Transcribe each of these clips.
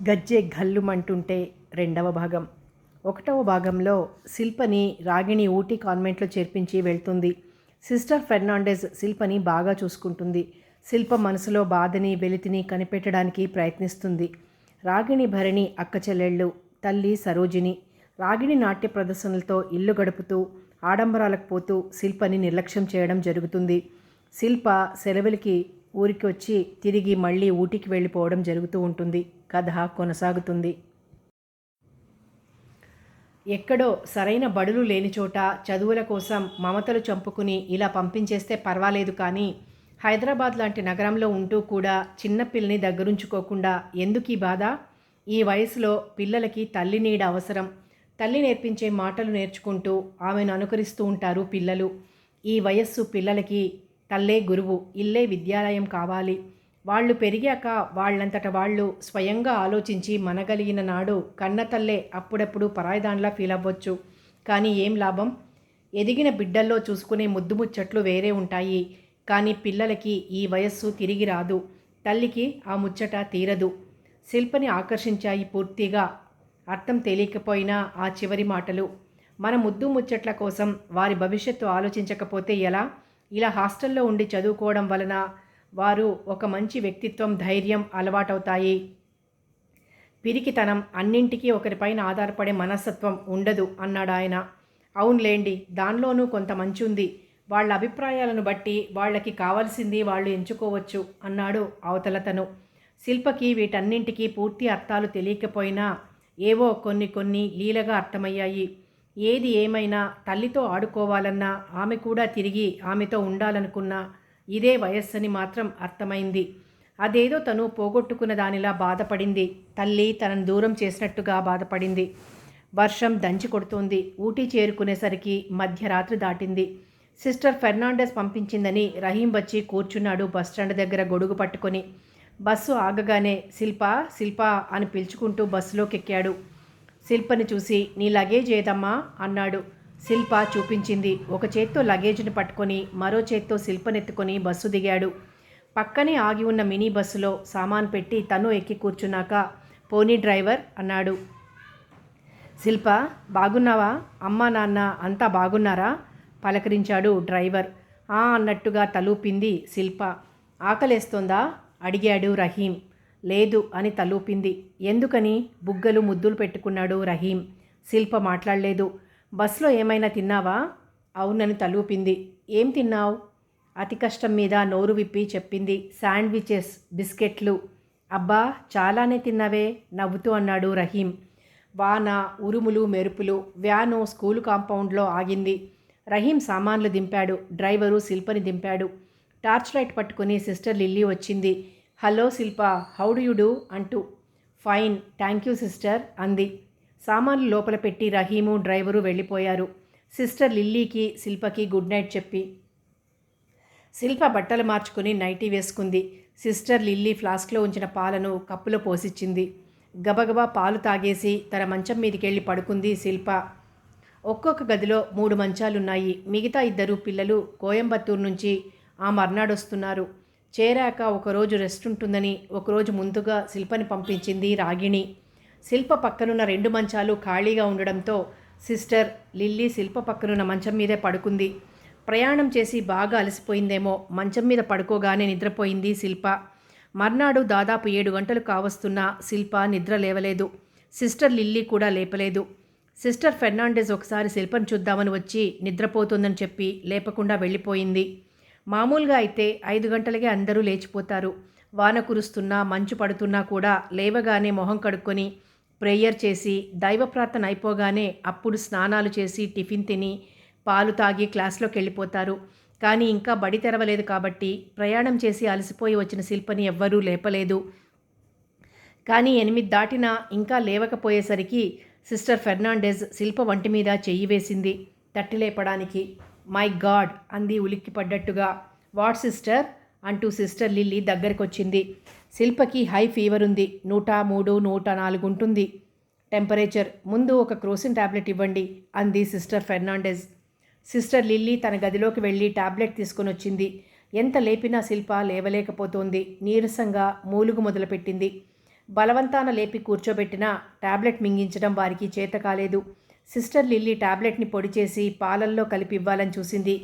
గజ్జె ఘల్లుమంటుంటే రెండవ భాగం. ఒకటవ భాగంలో శిల్పని రాగిణి ఊటీ కాన్వెంట్లో చేర్పించి వెళ్తుంది. సిస్టర్ ఫెర్నాండెజ్ శిల్పని బాగా చూసుకుంటుంది. శిల్ప మనసులో బాధని వెలితిని కనిపెట్టడానికి ప్రయత్నిస్తుంది. రాగిణి భరణి అక్క చెల్లెళ్ళు, తల్లి సరోజిని. రాగిణి నాట్య ప్రదర్శనలతో ఇల్లు గడుపుతూ ఆడంబరాలకు పోతూ శిల్పని నిర్లక్ష్యం చేయడం జరుగుతుంది. శిల్ప సెలవులకి ఊరికి వచ్చి తిరిగి మళ్ళీ ఊటీకి వెళ్ళిపోవడం జరుగుతూ ఉంటుంది. కథ కొనసాగుతుంది. ఎక్కడో సరైన బడులు లేని చోట చదువుల కోసం మమతలు చంపుకుని ఇలా పంపించేస్తే పర్వాలేదు, కానీ హైదరాబాద్ లాంటి నగరంలో ఉంటూ కూడా చిన్నపిల్లని దగ్గరుంచుకోకుండా ఎందుకీ బాధ? ఈ వయసులో పిల్లలకి తల్లి నీడ అవసరం. తల్లి నేర్పించే మాటలు నేర్చుకుంటూ ఆమెను అనుకరిస్తూ ఉంటారు పిల్లలు. ఈ వయస్సు పిల్లలకి తల్లే గురువు, ఇల్లే విద్యాలయం కావాలి. వాళ్ళు పెరిగాక వాళ్ళంతట వాళ్ళు స్వయంగా ఆలోచించి మనగలిగిన నాడు కన్నతల్లే అప్పుడప్పుడు పరాయిదాన్లా ఫీల్ అవ్వచ్చు. కానీ ఏం లాభం? ఎదిగిన బిడ్డల్లో చూసుకునే ముద్దుముచ్చట్లు వేరే ఉంటాయి. కానీ పిల్లలకి ఈ వయస్సు తిరిగి రాదు. తల్లికి ఆ ముచ్చట తీరదు. శిల్పని ఆకర్షించాయి పూర్తిగా. అర్థం తెలియకపోయినా ఆ చివరి మాటలు. మన ముద్దు ముచ్చట్ల కోసం వారి భవిష్యత్తు ఆలోచించకపోతే ఎలా? ఇలా హాస్టల్లో ఉండి చదువుకోవడం వలన వారు ఒక మంచి వ్యక్తిత్వం, ధైర్యం అలవాటవుతాయి. పిరికితనం, అన్నింటికీ ఒకరిపైన ఆధారపడే మనస్తత్వం ఉండదు అన్నాడు ఆయన. అవునులేండి, దానిలోనూ కొంత మంచి ఉంది. వాళ్ళ అభిప్రాయాలను బట్టి వాళ్ళకి కావాల్సింది వాళ్ళు ఎంచుకోవచ్చు అన్నాడు అవతలతను. శిల్పకి వీటన్నింటికీ పూర్తి అర్థాలు తెలియకపోయినా ఏవో కొన్ని లీలగా అర్థమయ్యాయి. ఏది ఏమైనా తల్లితో ఆడుకోవాలన్నా, ఆమె కూడా తిరిగి ఆమెతో ఉండాలనుకున్నా ఇదే వయస్సని మాత్రం అర్థమైంది. అదేదో తను పోగొట్టుకున్న దానిలా బాధపడింది. తల్లి తనను దూరం చేసినట్టుగా బాధపడింది. వర్షం దంచి కొడుతోంది. ఊటీ చేరుకునేసరికి మధ్యరాత్రి దాటింది. సిస్టర్ ఫెర్నాండెస్ పంపించిందని రహీం వచ్చి కూర్చున్నాడు బస్టాండ్ దగ్గర గొడుగు పట్టుకొని. బస్సు ఆగగానే శిల్ప అని పిలుచుకుంటూ బస్సులోకి ఎక్కాడు. శిల్పని చూసి నీ లగేజ్ ఏదమ్మా అన్నాడు. శిల్ప చూపించింది. ఒక చేత్తో లగేజ్ని పట్టుకొని మరో చేత్తో శిల్పనెత్తుకొని బస్సు దిగాడు. పక్కనే ఆగి ఉన్న మినీ బస్సులో సామాన్ పెట్టి తను ఎక్కి కూర్చున్నాక పోనీ డ్రైవర్ అన్నాడు. శిల్ప, బాగున్నావా? అమ్మా నాన్న అంతా బాగున్నారా? పలకరించాడు డ్రైవర్. ఆ అన్నట్టుగా తలూపింది శిల్ప. ఆకలేస్తోందా అడిగాడు రహీం. లేదు అని తలూపింది. ఎందుకని? బుగ్గలు ముద్దులు పెట్టుకున్నాడు రహీం. శిల్ప మాట్లాడలేదు. బస్సులో ఏమైనా తిన్నావా? అవునని తలూపింది. ఏం తిన్నావు? అతి కష్టం మీద నోరు విప్పి చెప్పింది. శాండ్విచెస్, బిస్కెట్లు. అబ్బా, చాలానే తిన్నావే నవ్వుతూ అన్నాడు రహీం. వాన, ఉరుములు, మెరుపులు. వ్యాను స్కూలు కాంపౌండ్లో ఆగింది. రహీం సామాన్లు దింపాడు. డ్రైవరు శిల్పని దింపాడు. టార్చ్ లైట్ పట్టుకుని సిస్టర్ లిల్లీ వచ్చింది. Hello Shilpa, how do you do అంటూ. ఫైన్, థ్యాంక్ యూ సిస్టర్ అంది. సామాన్లు లోపల పెట్టి రహీము డ్రైవరు వెళ్ళిపోయారు. సిస్టర్ లిల్లీకి శిల్పకి గుడ్ నైట్ చెప్పి శిల్ప బట్టలు మార్చుకుని నైటీ వేసుకుంది. సిస్టర్ లిల్లీ ఫ్లాస్క్లో ఉంచిన పాలను కప్పులో పోసిచ్చింది. గబగబా పాలు తాగేసి తన మంచం మీదకెళ్ళి పడుకుంది శిల్ప. ఒక్కొక్క గదిలో 3 మంచాలున్నాయి. మిగతా 2 పిల్లలు కోయంబత్తూరు నుంచి ఆ మర్నాడొస్తున్నారు. చేరాక ఒకరోజు రెస్ట్ ఉంటుందని ఒకరోజు ముందుగా శిల్పని పంపించింది రాగిణి. శిల్ప పక్కనున్న 2 మంచాలు ఖాళీగా ఉండడంతో సిస్టర్ లిల్లీ శిల్ప పక్కనున్న మంచం మీదే పడుకుంది. ప్రయాణం చేసి బాగా అలసిపోయిందేమో. మంచం మీద పడుకోగానే నిద్రపోయింది శిల్ప. మర్నాడు దాదాపు 7 గంటలు కావస్తున్నా శిల్ప నిద్ర లేవలేదు. సిస్టర్ లిల్లీ కూడా లేపలేదు. సిస్టర్ ఫెర్నాండెజ్ ఒకసారి శిల్పను చూద్దామని వచ్చి నిద్రపోతుందని చెప్పి లేపకుండా వెళ్ళిపోయింది. మామూలుగా అయితే 5 గంటలకే అందరూ లేచిపోతారు. వాన కురుస్తున్నా మంచు పడుతున్నా కూడా లేవగానే మొహం కడుక్కొని ప్రేయర్ చేసి దైవ ప్రార్థన అయిపోగానే అప్పుడు స్నానాలు చేసి టిఫిన్ తిని పాలు తాగి క్లాస్లోకి వెళ్ళిపోతారు. కానీ ఇంకా బడి తెరవలేదు కాబట్టి ప్రయాణం చేసి అలసిపోయి వచ్చిన శిల్పని ఎవ్వరూ లేపలేదు. కానీ 8 దాటినా ఇంకా లేవకపోయేసరికి సిస్టర్ ఫెర్నాండెజ్ శిల్ప వంటి మీద చెయ్యి వేసింది తట్టి లేపడానికి. మై గాడ్ అంది ఉలిక్కిపడ్డట్టుగా. వాట్ సిస్టర్ అంటూ సిస్టర్ లిల్లీ దగ్గరకొచ్చింది. శిల్పకి హై ఫీవర్ ఉంది. 103, 104 ఉంటుంది టెంపరేచర్. ముందు ఒక క్రోసిన్ టాబ్లెట్ ఇవ్వండి అంది సిస్టర్ ఫెర్నాండెజ్. సిస్టర్ లిల్లీ తన గదిలోకి వెళ్ళి టాబ్లెట్ తీసుకొని వచ్చింది. ఎంత లేపినా శిల్ప లేవలేకపోతోంది. నీరసంగా మూలుగు మొదలుపెట్టింది. బలవంతాన లేపి కూర్చోబెట్టిన టాబ్లెట్ మింగించడం వారికి చేత కాలేదు. సిస్టర్ లిల్లీ టాబ్లెట్ని పొడి చేసి పాలల్లో కలిపి ఇవ్వాలని చూసింది.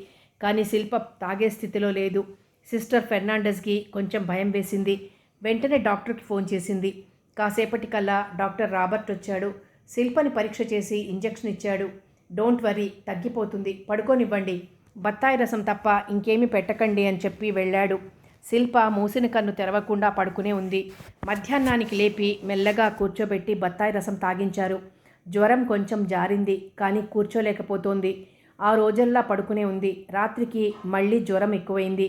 కానీ శిల్ప తాగే స్థితిలో లేదు. సిస్టర్ ఫెర్నాండెస్కి కొంచెం భయం వేసింది. వెంటనే డాక్టర్కి ఫోన్ చేసింది. కాసేపటికల్లా డాక్టర్ రాబర్ట్ వచ్చాడు. శిల్పని పరీక్ష చేసి ఇంజెక్షన్ ఇచ్చాడు. డోంట్ వరీ, తగ్గిపోతుంది, పడుకోనివ్వండి, బత్తాయి రసం తప్ప ఇంకేమీ పెట్టకండి అని చెప్పి వెళ్ళాడు. శిల్ప మూసిన కన్ను తెరవకుండా పడుకునే ఉంది. మధ్యాహ్నానికి లేపి మెల్లగా కూర్చోబెట్టి బత్తాయి రసం తాగించారు. జ్వరం కొంచెం జారింది, కానీ కూర్చోలేకపోతోంది. ఆ రోజల్లా పడుకునే ఉంది. రాత్రికి మళ్ళీ జ్వరం ఎక్కువైంది.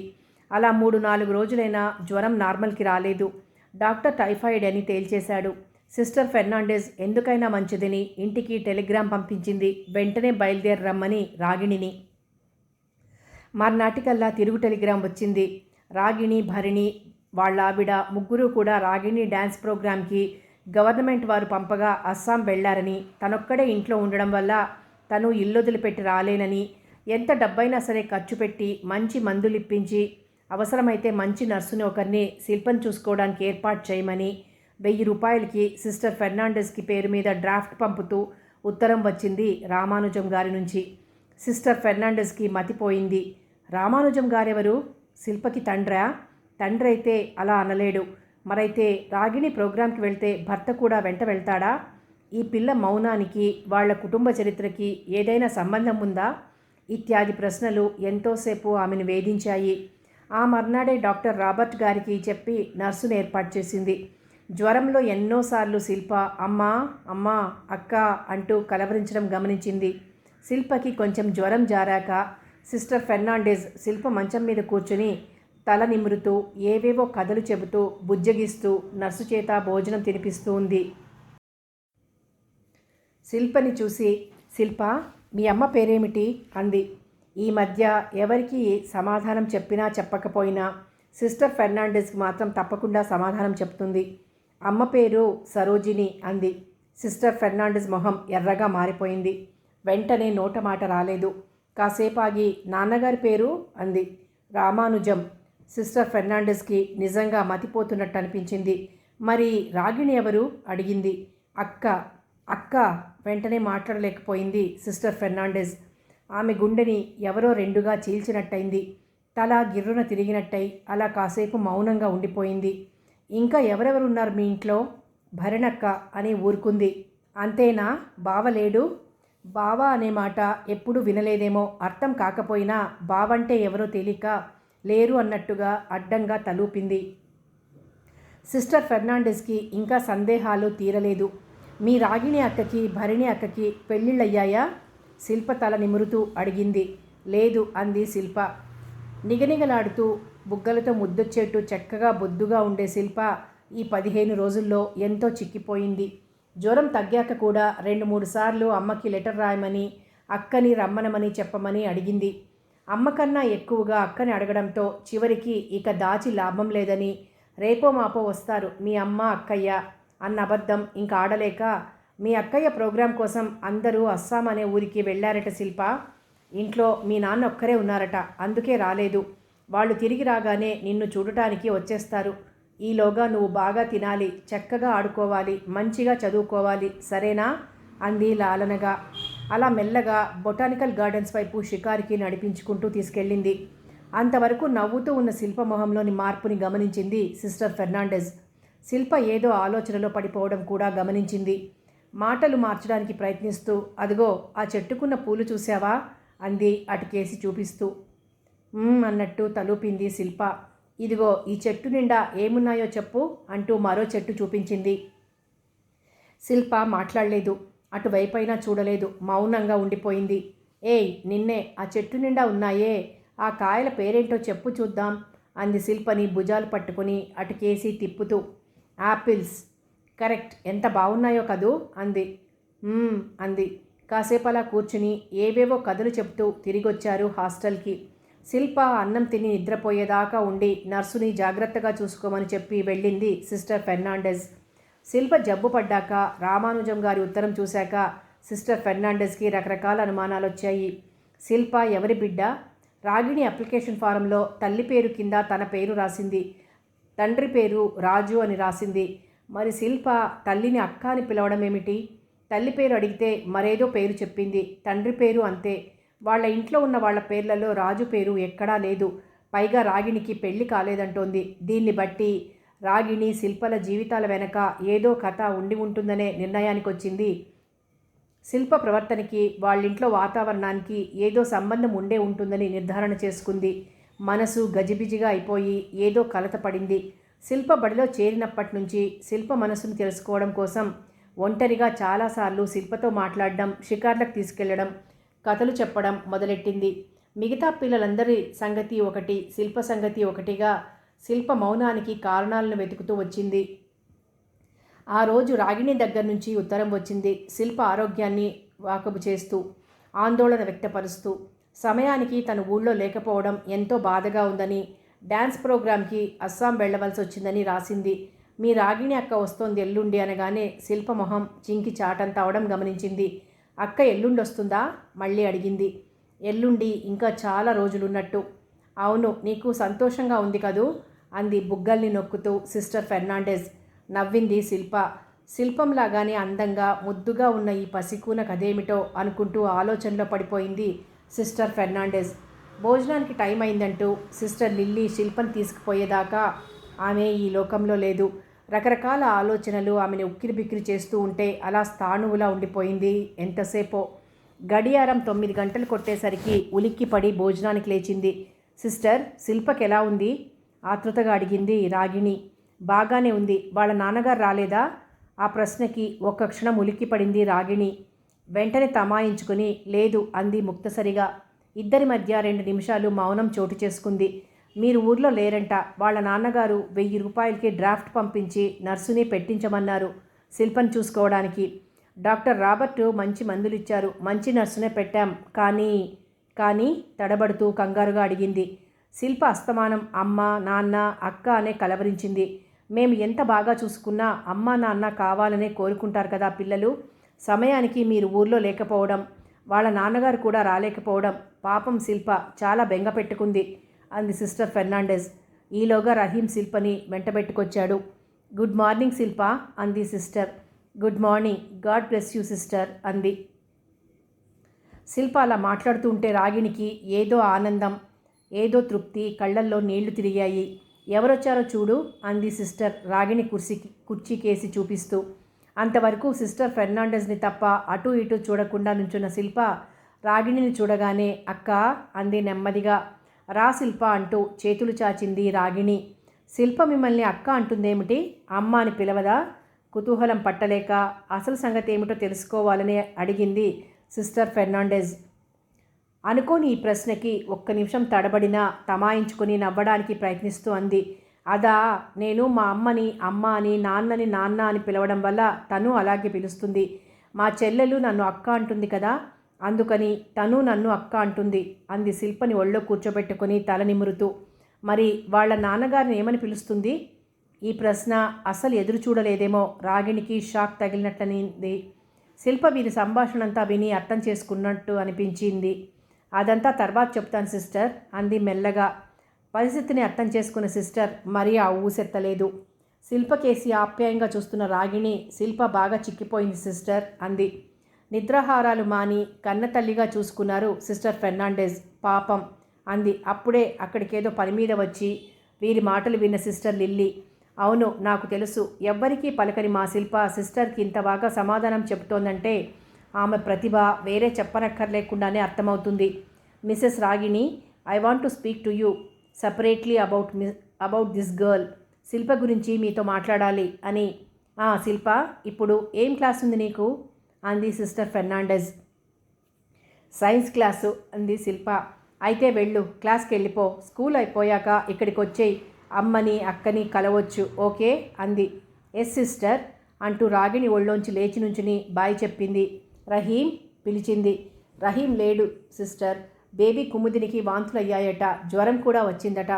అలా 3-4 రోజులైనా జ్వరం నార్మల్కి రాలేదు. డాక్టర్ టైఫాయిడ్ అని తేల్చేశాడు. సిస్టర్ ఫెర్నాండెస్ ఎందుకైనా మంచిదని ఇంటికి టెలిగ్రామ్ పంపించింది. వెంటనే బయలుదేరి రమ్మని రాగిణిని. మర్నాటికల్లా తిరుగు టెలిగ్రామ్ వచ్చింది. రాగిణి, భరిణి, వాళ్ళ ఆవిడ ముగ్గురు కూడా రాగిణి డ్యాన్స్ ప్రోగ్రాంకి గవర్నమెంట్ వారు పంపగా అస్సాం వెళ్లారని, తనొక్కడే ఇంట్లో ఉండడం వల్ల తను ఇల్లొదిలిపెట్టి రాలేనని, ఎంత డబ్బైనా సరే ఖర్చు పెట్టి మంచి మందులిప్పించి అవసరమైతే మంచి నర్సుని ఒకరిని శిల్పను చూసుకోవడానికి ఏర్పాటు చేయమని 1000 రూపాయలకి సిస్టర్ ఫెర్నాండెస్కి పేరు మీద డ్రాఫ్ట్ పంపుతూ ఉత్తరం వచ్చింది రామానుజం గారి నుంచి. సిస్టర్ ఫెర్నాండెస్కి మతిపోయింది. రామానుజం గారెవరు? శిల్పకి తండ్రా? తండ్రి అయితే అలా అనలేడు. మరైతే రాగిణి ప్రోగ్రాంకి వెళ్తే భర్త కూడా వెంట వెళ్తాడా? ఈ పిల్ల మౌనానికి వాళ్ళ కుటుంబ చరిత్రకి ఏదైనా సంబంధం ఉందా? ఇత్యాది ప్రశ్నలు ఎంతోసేపు ఆమెను వేధించాయి. ఆ మర్నాడే డాక్టర్ రాబర్ట్ గారికి చెప్పి నర్సును ఏర్పాటు చేసింది. జ్వరంలో ఎన్నోసార్లు శిల్ప అమ్మా అమ్మా అక్క అంటూ కలవరించడం గమనించింది. శిల్పకి కొంచెం జ్వరం జారాక సిస్టర్ ఫెర్నాండెస్ శిల్ప మంచం మీద కూర్చుని తల నిమురుతూ ఏవేవో కథలు చెబుతూ బుజ్జగిస్తూ నర్సు చేత భోజనం తినిపిస్తూ ఉంది. శిల్పని చూసి, శిల్ప, మీ అమ్మ పేరేమిటి అంది. ఈ మధ్య ఎవరికి సమాధానం చెప్పినా చెప్పకపోయినా సిస్టర్ ఫెర్నాండెస్కి మాత్రం తప్పకుండా సమాధానం చెప్తుంది. అమ్మ పేరు సరోజిని అంది. సిస్టర్ ఫెర్నాండెస్ మొహం ఎర్రగా మారిపోయింది. వెంటనే నోట మాట రాలేదు. కాసేపాగి నాన్నగారి పేరు అంది. రామానుజం. సిస్టర్ ఫెర్నాండెస్కి నిజంగా మతిపోతున్నట్టు అనిపించింది. మరి రాగిణి ఎవరు అడిగింది. అక్క. అక్క. వెంటనే మాట్లాడలేకపోయింది సిస్టర్ ఫెర్నాండెస్. ఆమె గుండెని ఎవరో రెండుగా చీల్చినట్టయింది. తల గిర్రున తిరిగినట్టయి అలా కాసేపు మౌనంగా ఉండిపోయింది. ఇంకా ఎవరెవరున్నారు మీ ఇంట్లో? భరణక్క అని ఊరుకుంది. అంతేనా? బావలేడు? బావ అనే మాట ఎప్పుడూ వినలేదేమో, అర్థం కాకపోయినా బావంటే ఎవరో తెలియక లేరు అన్నట్టుగా అడ్డంగా తలూపింది. సిస్టర్ ఫెర్నాండెస్కి ఇంకా సందేహాలు తీరలేదు. మీ రాగిణి అక్కకి భరిణి అక్కకి పెళ్ళిళ్ళయ్యాయా? శిల్ప తల నిమురుతూ అడిగింది. లేదు అంది శిల్ప. నిగనిగలాడుతూ బుగ్గలతో ముద్దొచ్చేట్టు చక్కగా బొద్దుగా ఉండే శిల్ప ఈ 15 రోజుల్లో ఎంతో చిక్కిపోయింది. జ్వరం తగ్గాక కూడా 2-3 సార్లు అమ్మకి లెటర్ రాయమని, అక్కని రమ్మనమని చెప్పమని అడిగింది. అమ్మకన్నా ఎక్కువగా అక్కని అడగడంతో చివరికి ఇక దాచి లాభం లేదని, రేపో మాపో వస్తారు మీ అమ్మ అక్కయ్య అన్న అబద్ధం ఇంకా ఆడలేక, మీ అక్కయ్య ప్రోగ్రాం కోసం అందరూ అస్సాం అనే ఊరికి వెళ్ళారట శిల్ప. ఇంట్లో మీ నాన్న ఒక్కరే ఉన్నారట, అందుకే రాలేదు. వాళ్ళు తిరిగి రాగానే నిన్ను చూడటానికి వచ్చేస్తారు. ఈలోగా నువ్వు బాగా తినాలి, చక్కగా ఆడుకోవాలి, మంచిగా చదువుకోవాలి, సరేనా అంది లాలనగా. అలా మెల్లగా బొటానికల్ గార్డెన్స్ వైపు షికారికి నడిపించుకుంటూ తీసుకెళ్ళింది. అంతవరకు నవ్వుతూ ఉన్న శిల్ప మొహంలోని మార్పుని గమనించింది సిస్టర్ ఫెర్నాండెస్. శిల్ప ఏదో ఆలోచనలో పడిపోవడం కూడా గమనించింది. మాటలు మార్చడానికి ప్రయత్నిస్తూ, అదిగో ఆ చెట్టుకున్న పూలు చూసావా అంది అటుకేసి చూపిస్తూ. అన్నట్టు తలూపింది శిల్ప. ఇదిగో ఈ చెట్టు నిండా ఏమున్నాయో చెప్పు అంటూ మరో చెట్టు చూపించింది. శిల్ప మాట్లాడలేదు, అటువైపైనా చూడలేదు, మౌనంగా ఉండిపోయింది. ఏయ్ నిన్నే, ఆ చెట్టు నిండా ఉన్నాయే ఆ కాయల పేరేంటో చెప్పు చూద్దాం అంది శిల్పని భుజాలు పట్టుకుని అటుకేసి తిప్పుతూ. యాపిల్స్. కరెక్ట్, ఎంత బాగున్నాయో కదూ అంది. అంది. కాసేపు అలా కూర్చుని ఏవేవో కథలు చెప్తూ తిరిగొచ్చారు హాస్టల్కి. శిల్ప అన్నం తిని నిద్రపోయేదాకా ఉండి నర్సుని జాగ్రత్తగా చూసుకోమని చెప్పి వెళ్ళింది సిస్టర్ ఫెర్నాండెస్. శిల్ప జబ్బు పడ్డాక, రామానుజం గారి ఉత్తరం చూశాక సిస్టర్ ఫెర్నాండెస్కి రకరకాల అనుమానాలు వచ్చాయి. శిల్ప ఎవరి బిడ్డ? రాగిణి అప్లికేషన్ ఫారంలో తల్లి పేరు కింద తన పేరు రాసింది, తండ్రి పేరు రాజు అని రాసింది. మరి శిల్ప తల్లిని అక్క అని పిలవడం ఏమిటి? తల్లి పేరు అడిగితే మరేదో పేరు చెప్పింది. తండ్రి పేరు అంతే. వాళ్ళ ఇంట్లో ఉన్న వాళ్ళ పేర్లలో రాజు పేరు ఎక్కడా లేదు. పైగా రాగిణికి పెళ్లి కాలేదంటోంది. దీన్ని బట్టి రాగిణి శిల్పల జీవితాల వెనక ఏదో కథ ఉండి ఉంటుందనే నిర్ణయానికి వచ్చింది. శిల్ప ప్రవర్తనకి వాళ్ళింట్లో వాతావరణానికి ఏదో సంబంధం ఉండే ఉంటుందని నిర్ధారణ చేసుకుంది. మనసు గజిబిజిగా అయిపోయి ఏదో కలత పడింది. శిల్ప బడిలో చేరినప్పటి నుంచి శిల్ప మనసును తెలుసుకోవడం కోసం ఒంటరిగా చాలాసార్లు శిల్పతో మాట్లాడడం, షికార్లకు తీసుకెళ్లడం, కథలు చెప్పడం మొదలెట్టింది. మిగతా పిల్లలందరి సంగతి ఒకటి, శిల్ప సంగతి ఒకటిగా శిల్ప మౌనానికి కారణాలను వెతుకుతూ వచ్చింది. ఆ రోజు రాగిణి దగ్గర నుంచి ఉత్తరం వచ్చింది. శిల్ప ఆరోగ్యాన్ని వాకబు చేస్తూ, ఆందోళన వ్యక్తపరుస్తూ, సమయానికి తన ఊళ్ళో లేకపోవడం ఎంతో బాధగా ఉందని, డ్యాన్స్ ప్రోగ్రాంకి అస్సాం వెళ్ళవలసి వచ్చిందని రాసింది. మీ రాగిణి అక్క వస్తోంది ఎల్లుండి అనగానే శిల్ప మొహం చింకి చాటంత అవడం గమనించింది. అక్క ఎల్లుండి వస్తుందా? మళ్ళీ అడిగింది. ఎల్లుండి ఇంకా చాలా రోజులున్నట్టు. అవును, నీకు సంతోషంగా ఉంది కదూ అంది బుగ్గల్ని నొక్కుతూ సిస్టర్ ఫెర్నాండెజ్. నవ్వింది శిల్ప. శిల్పంలాగానే అందంగా ముద్దుగా ఉన్న ఈ పసికూన కదేమిటో అనుకుంటూ ఆలోచనలో పడిపోయింది సిస్టర్ ఫెర్నాండెజ్. భోజనానికి టైం అయిందంటూ సిస్టర్ లిల్లీ శిల్పను తీసుకుపోయేదాకా ఆమె ఈ లోకంలో లేదు. రకరకాల ఆలోచనలు ఆమెను ఉక్కిరిబిక్కిరి చేస్తూ ఉంటే అలా స్థాణువులా ఉండిపోయింది ఎంతసేపో. గడియారం 9 గంటలు కొట్టేసరికి ఉలిక్కిపడి భోజనానికి లేచింది. సిస్టర్, శిల్పకి ఎలా ఉంది? ఆతృతగా అడిగింది రాగిణి. బాగానే ఉంది. వాళ్ళ నాన్నగారు రాలేదా? ఆ ప్రశ్నకి ఒక్క క్షణం ఉలిక్కిపడింది రాగిణి. వెంటనే తమాయించుకుని లేదు అంది ముక్తసరిగా. ఇద్దరి మధ్య 2 నిమిషాలు మౌనం చోటు చేసుకుంది. మీరు ఊర్లో లేరంట. వాళ్ళ నాన్నగారు 1000 రూపాయలకి డ్రాఫ్ట్ పంపించి నర్సుని పెట్టించమన్నారు శిల్పను చూసుకోవడానికి. డాక్టర్ రాబర్ట్ మంచి మందులు ఇచ్చారు. మంచి నర్సునే పెట్టాం. కానీ తడబడుతూ కంగారుగా అడిగింది. శిల్ప అస్తమానం అమ్మ, నాన్న, అక్క అనే కలవరించింది. మేము ఎంత బాగా చూసుకున్నా అమ్మ, నాన్న కావాలనే కోరుకుంటారు కదా పిల్లలు. సమయానికి మీరు ఊర్లో లేకపోవడం, వాళ్ళ నాన్నగారు కూడా రాలేకపోవడం పాపం శిల్ప చాలా బెంగ పెట్టుకుంది అంది సిస్టర్ ఫెర్నాండెజ్. ఈలోగా రహీం శిల్పని వెంటబెట్టుకొచ్చాడు. గుడ్ మార్నింగ్ శిల్ప అంది sister. Good morning. God bless you sister అంది. శిల్ప అలా మాట్లాడుతుంటే రాగిణికి ఏదో ఆనందం, ఏదో తృప్తి, కళ్ళల్లో నీళ్లు తిరిగాయి. ఎవరొచ్చారో చూడు అంది సిస్టర్ రాగిణి కుర్చీకేసి చూపిస్తూ. అంతవరకు సిస్టర్ ఫెర్నాండెజ్ని తప్ప అటూ ఇటూ చూడకుండా నుంచున్న శిల్ప రాగిణిని చూడగానే అక్క అంది నెమ్మదిగా. రా శిల్ప అంటూ చేతులు చాచింది రాగిణి. శిల్ప మిమ్మల్ని అక్క అంటుందేమిటి? అమ్మ అని పిలవదా? కుతూహలం పట్టలేక అసలు సంగతి ఏమిటో తెలుసుకోవాలని అడిగింది సిస్టర్ ఫెర్నాండెజ్. అనుకోని ఈ ప్రశ్నకి ఒక్క నిమిషం తడబడినా తమాయించుకుని నవ్వడానికి ప్రయత్నిస్తూ అంది. అదా, నేను మా అమ్మని అమ్మ అని, నాన్నని నాన్న అని పిలవడం వల్ల తను అలాగే పిలుస్తుంది. మా చెల్లెలు నన్ను అక్క అంటుంది కదా, అందుకని తను నన్ను అక్క అంటుంది అంది శిల్పని ఒళ్ళో కూర్చోబెట్టుకుని తల నిమురుతూ. మరి వాళ్ళ నాన్నగారిని ఏమని పిలుస్తుంది? ఈ ప్రశ్న అసలు ఎదురు చూడలేదేమో రాగిణికి షాక్ తగిలినట్లనింది. శిల్ప వీరి సంభాషణ అంతా విని అర్థం చేసుకున్నట్టు అనిపించింది. అదంతా తర్వాత చెప్తాను సిస్టర్ అంది మెల్లగా. పరిస్థితిని అర్థం చేసుకున్న సిస్టర్ మరీ ఆ ఊసెత్తలేదు. శిల్పకేసి ఆప్యాయంగా చూస్తున్న రాగిణి, శిల్ప బాగా చిక్కిపోయింది సిస్టర్ అంది. నిద్రాహారాలు మాని కన్నతల్లిగా చూసుకున్నారు సిస్టర్ ఫెర్నాండెజ్. పాపం అంది అప్పుడే అక్కడికేదో పని మీద వచ్చి వీరి మాటలు విన్న సిస్టర్ లిల్లీ. అవును, నాకు తెలుసు. ఎవ్వరికీ పలకని మా శిల్ప సిస్టర్కి ఇంత బాగా సమాధానం చెబుతోందంటే ఆమె ప్రతిభ వేరే చెప్పనక్కర్లేకుండానే అర్థమవుతుంది. Mrs Ragini, I want to speak to you separately about this girl. Shilpa గురించి మీతో మాట్లాడాలి అని. శిల్ప, ఇప్పుడు ఏం క్లాస్ ఉంది నీకు అంది సిస్టర్ ఫెర్నాండెజ్. సైన్స్ క్లాసు అంది శిల్ప. అయితే వెళ్ళు, క్లాస్కి వెళ్ళిపో. స్కూల్ అయిపోయాక ఇక్కడికి వచ్చేయి. అమ్మని అక్కని కలవచ్చు, ఓకే అంది. ఎస్ సిస్టర్ అంటూ రాగిణి ఒళ్ళోంచి లేచి నుంచుని బాయ్ చెప్పింది. రహీం పిలిచింది. రహీం లేడు సిస్టర్. బేబీ కుముదినికి వాంతులు అయ్యాయట, జ్వరం కూడా వచ్చిందట.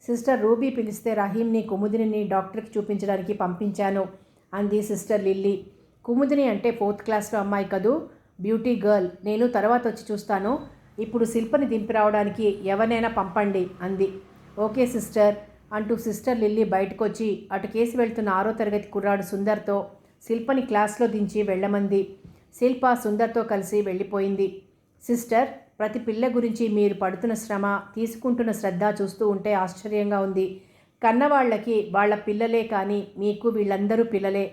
సిస్టర్ రూబీ పిలిస్తే రహీంని కుముదిని డాక్టర్కి చూపించడానికి పంపించాను అంది సిస్టర్ లిల్లీ. కుముదిని అంటే 4th క్లాస్లో అమ్మాయి కదూ, బ్యూటీ గర్ల్. నేను తర్వాత వచ్చి చూస్తాను. ఇప్పుడు శిల్పని దింపి రావడానికి ఎవరినైనా పంపండి అంది. Okay sister. అంటూ సిస్టర్ లిల్లీ బయటకొచ్చి అటు కేసి వెళ్తున్న 6వ తరగతి కుర్రాడు సుందర్తో శిల్పని క్లాస్లో దించి వెళ్ళమంది. శిల్ప సుందర్తో కలిసి వెళ్ళిపోయింది. సిస్టర్, ప్రతి పిల్ల గురించి మీరు పడుతున్న శ్రమ, తీసుకుంటున్న శ్రద్ధ చూస్తూ ఉంటే ఆశ్చర్యంగా ఉంది. కన్నవాళ్ళకి వాళ్ళ పిల్లలే కానీ మీకు వీళ్ళందరూ పిల్లలే.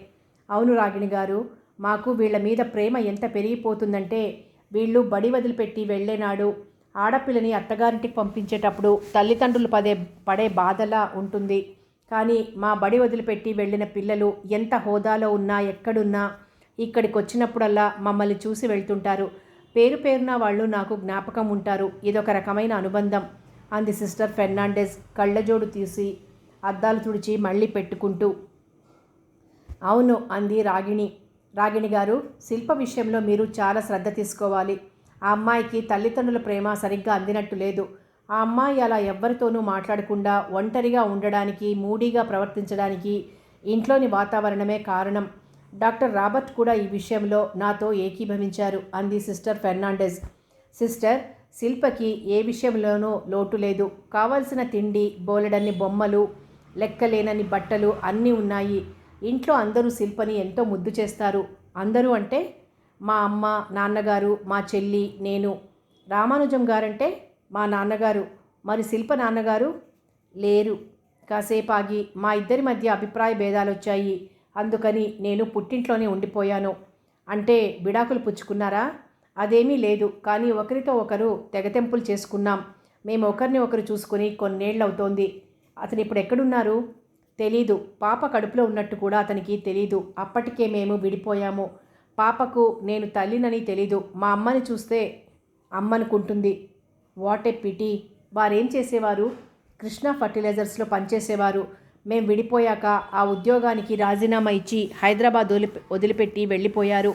అవును రాగిణి గారు, మాకు వీళ్ళ మీద ప్రేమ ఎంత పెరిగిపోతుందంటే వీళ్ళు బడి వదిలిపెట్టి వెళ్ళేనాడు ఆడపిల్లని అత్తగారింటికి పంపించేటప్పుడు తల్లిదండ్రులు పడే బాధలా ఉంటుంది. కానీ మా బడి వదిలిపెట్టి వెళ్ళిన పిల్లలు ఎంత హోదాలో ఉన్నా ఎక్కడున్నా ఇక్కడికి వచ్చినప్పుడల్లా మమ్మల్ని చూసి వెళ్తుంటారు. పేరు పేరున వాళ్ళు నాకు జ్ఞాపకం ఉంటారు. ఇదొక రకమైన అనుబంధం అంది సిస్టర్ ఫెర్నాండెజ్ కళ్ళజోడు తీసి అద్దాలు తుడిచి మళ్ళీ పెట్టుకుంటూ. అవును అంది రాగిణి గారు, శిల్ప విషయంలో మీరు చాలా శ్రద్ధ తీసుకోవాలి. ఆ అమ్మాయికి తల్లిదండ్రుల ప్రేమ సరిగ్గా అందినట్టు లేదు. ఆ అమ్మాయి అలా ఎవ్వరితోనూ మాట్లాడకుండా ఒంటరిగా ఉండడానికి, మూడీగా ప్రవర్తించడానికి ఇంట్లోని వాతావరణమే కారణం. డాక్టర్ రాబర్ట్ కూడా ఈ విషయంలో నాతో ఏకీభవించారు అంది సిస్టర్ ఫెర్నాండెజ్. సిస్టర్, శిల్పకి ఏ విషయంలోనూ లోటు లేదు. కావలసిన తిండి, బోలెడన్ని బొమ్మలు, లెక్కలేనన్ని బట్టలు అన్నీ ఉన్నాయి. ఇంట్లో అందరూ శిల్పని ఎంతో ముద్దు చేస్తారు. అందరూ అంటే మా అమ్మ, నాన్నగారు, మా చెల్లి, నేను. రామానుజం గారంటే మా నాన్నగారు. మరి శిల్ప నాన్నగారు లేరు. కాసేపు ఆగి మా ఇద్దరి మధ్య అభిప్రాయ భేదాలు వచ్చాయి. అందుకని నేను పుట్టింట్లోనే ఉండిపోయాను. అంటే విడాకులు పుచ్చుకున్నారా? అదేమీ లేదు. కానీ ఒకరితో ఒకరు తెగతెంపులు చేసుకున్నాం. మేము ఒకరిని ఒకరు చూసుకుని కొన్నేళ్ళవుతోంది. అతను ఇప్పుడు ఎక్కడున్నారు? తెలీదు. పాప కడుపులో ఉన్నట్టు కూడా అతనికి తెలీదు. అప్పటికే మేము విడిపోయాము. పాపకు నేను తల్లినని తెలీదు. మా అమ్మని చూస్తే అమ్మనుకుంటుంది. What a PT. వారేం చేసేవారు? కృష్ణ ఫర్టిలైజర్స్లో పనిచేసేవారు. మేం విడిపోయాక ఆ ఉద్యోగానికి రాజీనామా ఇచ్చి హైదరాబాద్ వదిలిపెట్టి వెళ్ళిపోయారు.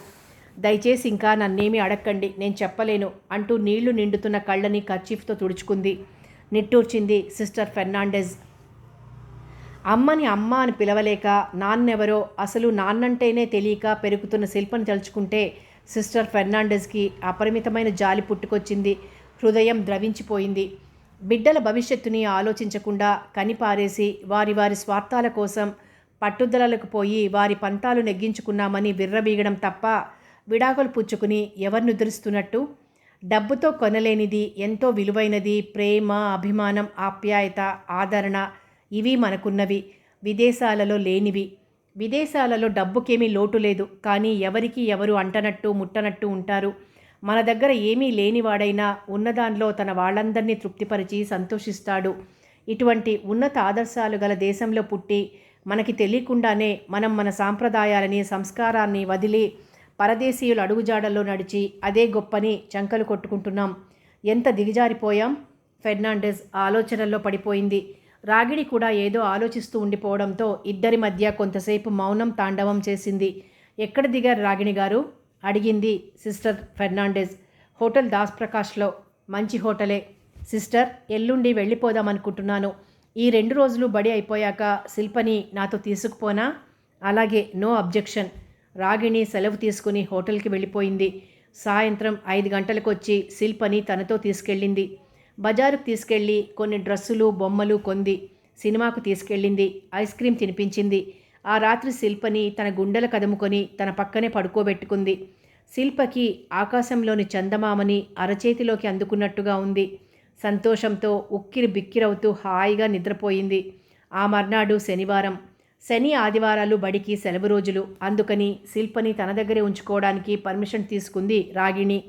దయచేసి ఇంకా నన్నేమీ అడక్కండి, నేను చెప్పలేను అంటూ నీళ్లు నిండుతున్న కళ్ళని కర్చీఫ్తో తుడుచుకుంది. నిట్టూర్చింది సిస్టర్ ఫెర్నాండెజ్. అమ్మని అమ్మ అని పిలవలేక, నాన్నెవరో అసలు నాన్నంటేనే తెలియక పెరుగుతున్న శిల్పని తలుచుకుంటే సిస్టర్ ఫెర్నాండెజ్కి అపరిమితమైన జాలి పుట్టుకొచ్చింది. హృదయం ద్రవించిపోయింది. బిడ్డల భవిష్యత్తుని ఆలోచించకుండా కనిపారేసి వారి వారి స్వార్థాల కోసం పట్టుదలలకు పోయి వారి పంతాలు నెగ్గించుకున్నామని విర్రబీగడం తప్ప విడాకులు పుచ్చుకుని ఎవరిని ఉద్ధరిస్తున్నట్టు? డబ్బుతో కొనలేనిది ఎంతో విలువైనది ప్రేమ, అభిమానం, ఆప్యాయత, ఆదరణ. ఇవి మనకున్నవి, విదేశాలలో లేనివి. విదేశాలలో డబ్బుకేమీ లోటు లేదు. కానీ ఎవరికి ఎవరు అంటనట్టు ముట్టనట్టు ఉంటారు. మన దగ్గర ఏమీ లేనివాడైనా ఉన్నదానిలో తన వాళ్ళందరినీ తృప్తిపరిచి సంతోషిస్తాడు. ఇటువంటి ఉన్నత ఆదర్శాలు గల దేశంలో పుట్టి మనకి తెలియకుండానే మనం మన సాంప్రదాయాలని, సంస్కారాన్ని వదిలి పరదేశీయుల అడుగుజాడల్లో నడిచి అదే గొప్పని చంకలు కొట్టుకుంటున్నాం. ఎంత దిగజారిపోయాం. ఫెర్నాండెజ్ ఆలోచనల్లో పడిపోయింది. రాగిణి కూడా ఏదో ఆలోచిస్తూ ఉండిపోవడంతో ఇద్దరి మధ్య కొంతసేపు మౌనం తాండవం చేసింది. ఎక్కడ దిగారు రాగిణి గారు? అడిగింది సిస్టర్ ఫెర్నాండెజ్. హోటల్ దాస్ ప్రకాష్లో. మంచి హోటలే సిస్టర్. ఎల్లుండి వెళ్ళిపోదామనుకుంటున్నాను. ఈ 2 రోజులు బడి అయిపోయాక శిల్పని నాతో తీసుకుపోనా? అలాగే, నో అబ్జెక్షన్. రాగిణి సెలవు తీసుకుని హోటల్కి వెళ్ళిపోయింది. సాయంత్రం 5 గంటలకు వచ్చి శిల్పని తనతో తీసుకెళ్ళింది. బజారుకు తీసుకెళ్ళి కొన్ని డ్రెస్సులు, బొమ్మలు కొంది. సినిమాకు తీసుకెళ్ళింది. ఐస్ క్రీం తినిపించింది. ఆ రాత్రి శిల్పని తన గుండెల కదుముకొని తన పక్కనే పడుకోబెట్టుకుంది. శిల్పకి ఆకాశంలోని చందమామని అరచేతిలోకి అందుకున్నట్టుగా ఉంది. సంతోషంతో ఉక్కిరి బిక్కిరవుతూ హాయిగా నిద్రపోయింది. ఆ మర్నాడు శనివారం. శని, ఆదివారాలు బడికి సెలవు రోజులు. అందుకని శిల్పని తన దగ్గరే ఉంచుకోవడానికి పర్మిషన్ తీసుకుంది రాగిణి.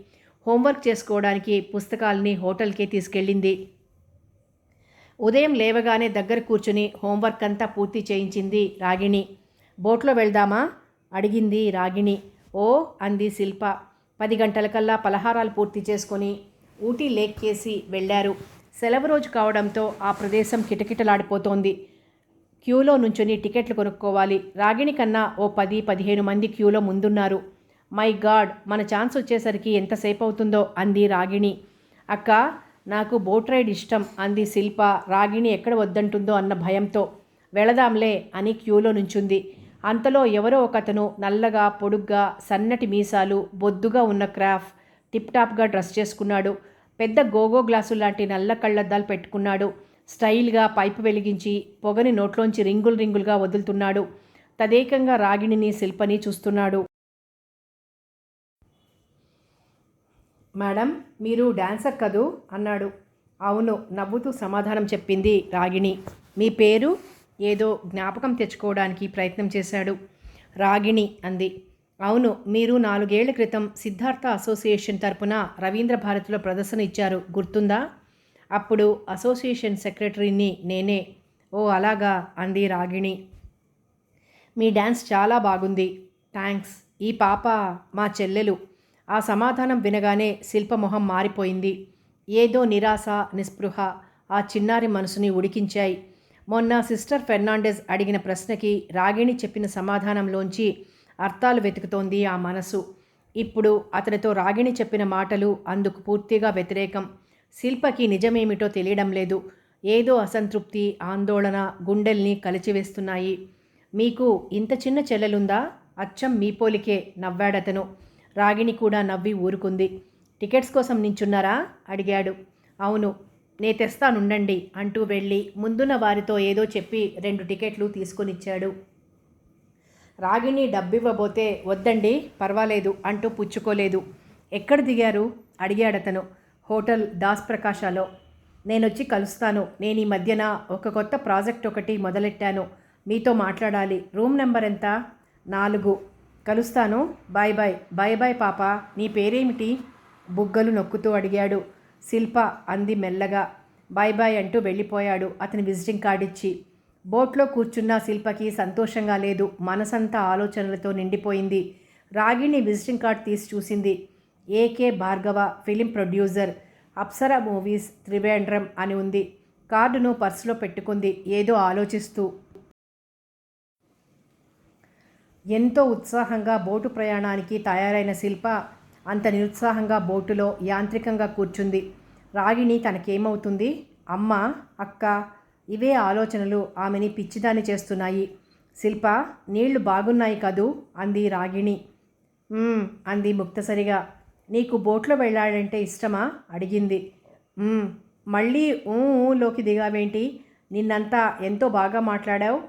హోంవర్క్ చేసుకోవడానికి పుస్తకాలని హోటల్కే తీసుకెళ్ళింది. ఉదయం లేవగానే దగ్గర కూర్చుని హోంవర్క్ అంతా పూర్తి చేయించింది రాగిణి. బోట్లో వెళ్దామా? అడిగింది రాగిణి. ఓ అంది శిల్ప. 10 గంటలకల్లా పలహారాలు పూర్తి చేసుకొని ఊటీ లేక్ కేసి వెళ్ళారు. సెలవు రోజు కావడంతో ఆ ప్రదేశం కిటకిటలాడిపోతోంది. క్యూలో నుంచుని టికెట్లు కొనుక్కోవాలి. రాగిణి కన్నా ఓ 10-15 మంది క్యూలో ముందున్నారు. మై గాడ్, మన ఛాన్స్ వచ్చేసరికి ఎంతసేపు అవుతుందో అంది రాగిణి. అక్క, నాకు బోట్ రైడ్ ఇష్టం అంది శిల్ప రాగిణి ఎక్కడ వద్దంటుందో అన్న భయంతో. వెళదాంలే అని క్యూలో నుంచుంది. అంతలో ఎవరో ఒకతను నల్లగా, పొడుగ్గా, సన్నటి మీసాలు, బొద్దుగా ఉన్న క్రాఫ్, టిప్ టాప్గా డ్రెస్ చేసుకున్నాడు. పెద్ద గోగో గ్లాసు లాంటి నల్ల కళ్ళద్దాలు పెట్టుకున్నాడు. స్టైల్గా పైపు వెలిగించి పొగని నోట్లోంచి రింగులు రింగులుగా వదులుతున్నాడు. తదేకంగా రాగిణిని శిల్పని చూస్తున్నాడు. మేడం, మీరు డాన్సర్ కదూ అన్నాడు. అవును, నవ్వుతూ సమాధానం చెప్పింది రాగిణి. మీ పేరు? ఏదో జ్ఞాపకం తెచ్చుకోవడానికి ప్రయత్నం చేశాడు. రాగిణి అంది. అవును, మీరు 4 ఏళ్ల క్రితం సిద్ధార్థ అసోసియేషన్ తరపున రవీంద్ర భారతిలో ప్రదర్శన ఇచ్చారు, గుర్తుందా? అప్పుడు అసోసియేషన్ సెక్రటరీని నేనే. ఓ అలాగా అంది రాగిణి. మీ డ్యాన్స్ చాలా బాగుంది. థ్యాంక్స్. ఈ పాప మా చెల్లెలు. ఆ సమాధానం వినగానే శిల్ప మొహం మారిపోయింది. ఏదో నిరాశ, నిస్పృహ ఆ చిన్నారి మనసుని ఉడికించాయి. మొన్న సిస్టర్ ఫెర్నాండెజ్ అడిగిన ప్రశ్నకి రాగిణి చెప్పిన సమాధానంలోంచి అర్థాలు వెతుకుతోంది ఆ మనసు. ఇప్పుడు అతనితో రాగిణి చెప్పిన మాటలు అందుకు పూర్తిగా వ్యతిరేకం. శిల్పకి నిజమేమిటో తెలియడం లేదు. ఏదో అసంతృప్తి, ఆందోళన గుండెల్ని కలిచివేస్తున్నాయి. మీకు ఇంత చిన్న చెల్లెలుందా? అచ్చం మీ పోలికే నవ్వాడతను. రాగిణి కూడా నవ్వి ఊరుకుంది. టికెట్స్ కోసం నించున్నారా? అడిగాడు. అవును. నే తెస్తానుండండి అంటూ వెళ్ళి ముందున్న వారితో ఏదో చెప్పి 2 టికెట్లు తీసుకొనిచ్చాడు. రాగిణి డబ్బివ్వబోతే వద్దండి పర్వాలేదు అంటూ పుచ్చుకోలేదు. ఎక్కడ దిగారు? అడిగాడతను. హోటల్ దాస్ ప్రకాశాలో. నేనొచ్చి కలుస్తాను. నేను ఈ మధ్యన ఒక కొత్త ప్రాజెక్ట్ ఒకటి మొదలెట్టాను. మీతో మాట్లాడాలి. రూమ్ నెంబర్ ఎంత? 4. కలుస్తాను. Bye bye. బాయ్ బాయ్ పాప. నీ పేరేమిటి? బుగ్గలు నొక్కుతూ అడిగాడు. శిల్ప అంది మెల్లగా. బాయ్ బాయ్ అంటూ వెళ్ళిపోయాడు అతని విజిటింగ్ కార్డ్ ఇచ్చి. బోట్లో కూర్చున్న శిల్పకి సంతోషంగా లేదు. మనసంతా ఆలోచనలతో నిండిపోయింది. రాగిణి విజిటింగ్ కార్డ్ తీసి చూసింది. AK Bhargava, film producer, Apsara movies, Trivandrum అని ఉంది. కార్డును పర్సులో పెట్టుకుంది ఏదో ఆలోచిస్తూ. ఎంతో ఉత్సాహంగా బోటు ప్రయాణానికి తయారైన శిల్ప అంత నిరుత్సాహంగా బోటులో యాంత్రికంగా కూర్చుంది. రాగిణి తనకేమవుతుంది? అమ్మ, అక్క, ఇవే ఆలోచనలు ఆమెని పిచ్చిదాన్ని చేస్తున్నాయి. శిల్ప, నీళ్లు బాగున్నాయి కదూ అంది రాగిణి. అంది ముక్తసరిగా. నీకు బోట్లో వెళ్ళాడంటే ఇష్టమా? అడిగింది. మళ్ళీ ఊలోకి దిగావేంటి? నిన్నంతా ఎంతో బాగా మాట్లాడావు.